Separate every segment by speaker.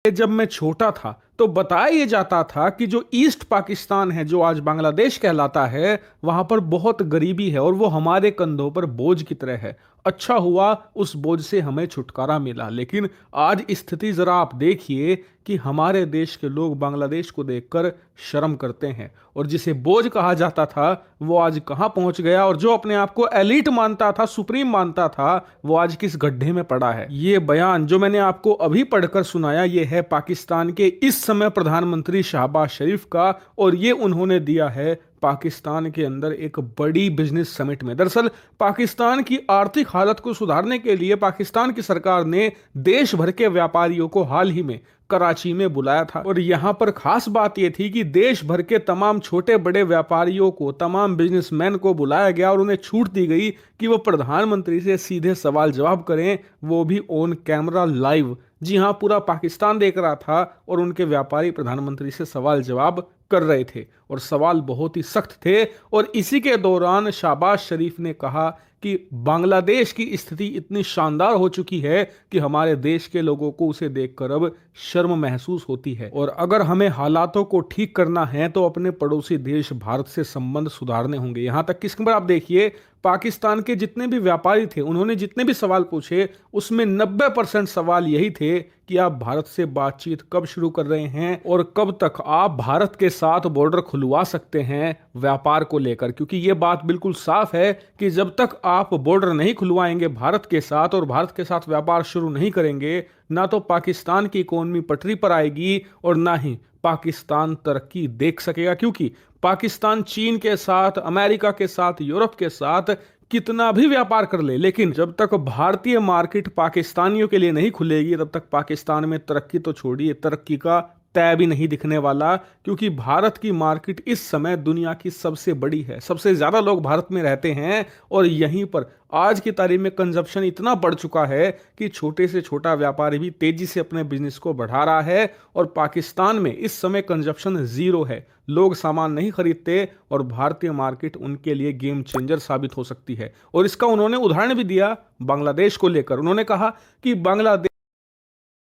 Speaker 1: जब मैं छोटा था तो बताया ये जाता था कि जो ईस्ट पाकिस्तान है, जो आज बांग्लादेश कहलाता है, वहां पर बहुत गरीबी है और वो हमारे कंधों पर बोझ की तरह है। अच्छा हुआ उस बोझ से हमें छुटकारा मिला, लेकिन आज स्थिति जरा आप देखिए कि हमारे देश के लोग बांग्लादेश को देखकर शर्म करते हैं और जिसे बोझ कहा जाता था वो आज कहां पहुंच गया, और जो अपने आप को एलीट मानता था, सुप्रीम मानता था, वो आज किस गड्ढे में पड़ा है। ये बयान जो मैंने आपको अभी पढ़कर सुनाया, ये है पाकिस्तान के इस समय प्रधानमंत्री शहबाज शरीफ का, और ये उन्होंने दिया है पाकिस्तान के अंदर एक बड़ी बिजनेस समिट में। दरअसल पाकिस्तान की आर्थिक हालत को सुधारने के लिए पाकिस्तान की सरकार ने देश भर के व्यापारियों को हाल ही में कराची में बुलाया था, और यहां पर खास बात यह थी कि देश भर के तमाम छोटे बड़े व्यापारियों को, तमाम बिजनेसमैन को बुलाया गया और उन्हें छूट दी गई कि वो प्रधानमंत्री से सीधे सवाल जवाब करें, वो भी ऑन कैमरा लाइव। जी हां, पूरा पाकिस्तान देख रहा था और उनके व्यापारी प्रधानमंत्री से सवाल जवाब कर रहे थे और सवाल बहुत ही सख्त थे। और इसी के दौरान शहबाज शरीफ ने कहा कि बांग्लादेश की स्थिति इतनी शानदार हो चुकी है कि हमारे देश के लोगों को उसे देखकर अब शर्म महसूस होती है, और अगर हमें हालातों को ठीक करना है तो अपने पड़ोसी देश भारत से संबंध सुधारने होंगे। यहां तक किस पर आप देखिए, पाकिस्तान के जितने भी व्यापारी थे, उन्होंने जितने भी सवाल पूछे उसमें 90% सवाल यही थे कि आप भारत से बातचीत कब शुरू कर रहे हैं और कब तक आप भारत के साथ बॉर्डर खुलवा सकते हैं व्यापार को लेकर। क्योंकि ये बात बिल्कुल साफ है कि जब तक आप बॉर्डर नहीं खुलवाएंगे भारत के साथ और भारत के साथ व्यापार शुरू नहीं करेंगे, ना तो पाकिस्तान की इकोनॉमी पटरी पर आएगी और ना ही पाकिस्तान तरक्की देख सकेगा। क्योंकि पाकिस्तान चीन के साथ, अमेरिका के साथ, यूरोप के साथ कितना भी व्यापार कर ले, लेकिन जब तक भारतीय मार्केट पाकिस्तानियों के लिए नहीं खुलेगी तब तक पाकिस्तान में तरक्की तो छोड़िए, तरक्की का तय भी नहीं दिखने वाला। क्योंकि भारत की मार्केट इस समय दुनिया की सबसे बड़ी है, सबसे ज्यादा लोग भारत में रहते हैं और यहीं पर आज की तारीख में कंजप्शन इतना बढ़ चुका है कि छोटे से छोटा व्यापारी भी तेजी से अपने बिजनेस को बढ़ा रहा है। और पाकिस्तान में इस समय कंजप्शन जीरो है, लोग सामान नहीं खरीदते और भारतीय मार्केट उनके लिए गेम चेंजर साबित हो सकती है। और इसका उन्होंने उदाहरण भी दिया बांग्लादेश को लेकर। उन्होंने कहा कि बांग्लादेश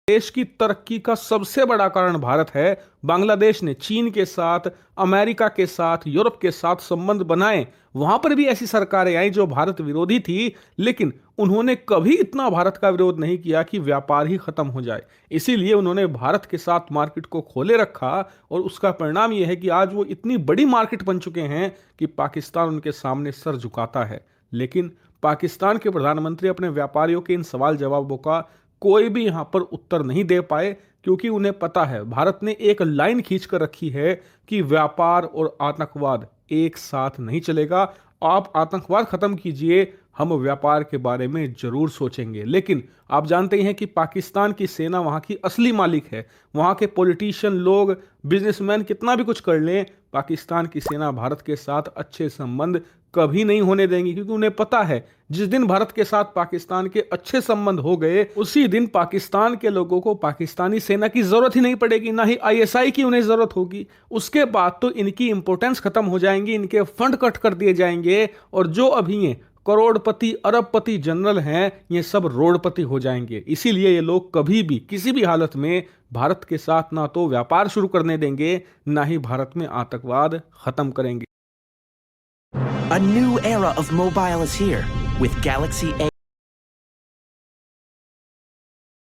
Speaker 1: देश की तरक्की का सबसे बड़ा कारण भारत है। बांग्लादेश ने चीन के साथ, अमेरिका के साथ, यूरोप के साथ संबंध बनाए, वहां पर भी ऐसी सरकारें आई जो भारत विरोधी थी, लेकिन उन्होंने कभी इतना भारत का विरोध नहीं किया कि व्यापार ही खत्म हो जाए। इसीलिए उन्होंने भारत के साथ मार्केट को खोले रखा और उसका परिणाम यह है कि आज वो इतनी बड़ी मार्केट बन चुके हैं कि पाकिस्तान उनके सामने सर झुकाता है। लेकिन पाकिस्तान के प्रधानमंत्री अपने व्यापारियों के इन सवाल जवाबों का कोई भी यहां पर उत्तर नहीं दे पाए, क्योंकि उन्हें पता है भारत ने एक लाइन खींच कर रखी है कि व्यापार और आतंकवाद एक साथ नहीं चलेगा। आप आतंकवाद खत्म कीजिए, हम व्यापार के बारे में जरूर सोचेंगे। लेकिन आप जानते हैं कि पाकिस्तान की सेना वहां की असली मालिक है। वहां के पॉलिटिशियन लोग, बिजनेसमैन कितना भी कुछ कर लें, पाकिस्तान की सेना भारत के साथ अच्छे संबंध कभी नहीं होने देंगी। क्योंकि उन्हें पता है जिस दिन भारत के साथ पाकिस्तान के अच्छे संबंध हो गए, उसी दिन पाकिस्तान के लोगों को पाकिस्तानी सेना की जरूरत ही नहीं पड़ेगी, ना ही आईएसआई की उन्हें जरूरत होगी। उसके बाद तो इनकी इंपोर्टेंस खत्म हो जाएंगी, इनके फंड कट कर दिए जाएंगे और जो अभी ये करोड़पति, अरबपति जनरल हैं, ये सब रोडपति हो जाएंगे। इसीलिए ये लोग कभी भी किसी भी हालत में भारत के साथ ना तो व्यापार शुरू करने देंगे, ना ही भारत में आतंकवाद खत्म करेंगे।
Speaker 2: A new era of mobile is here with Galaxy A.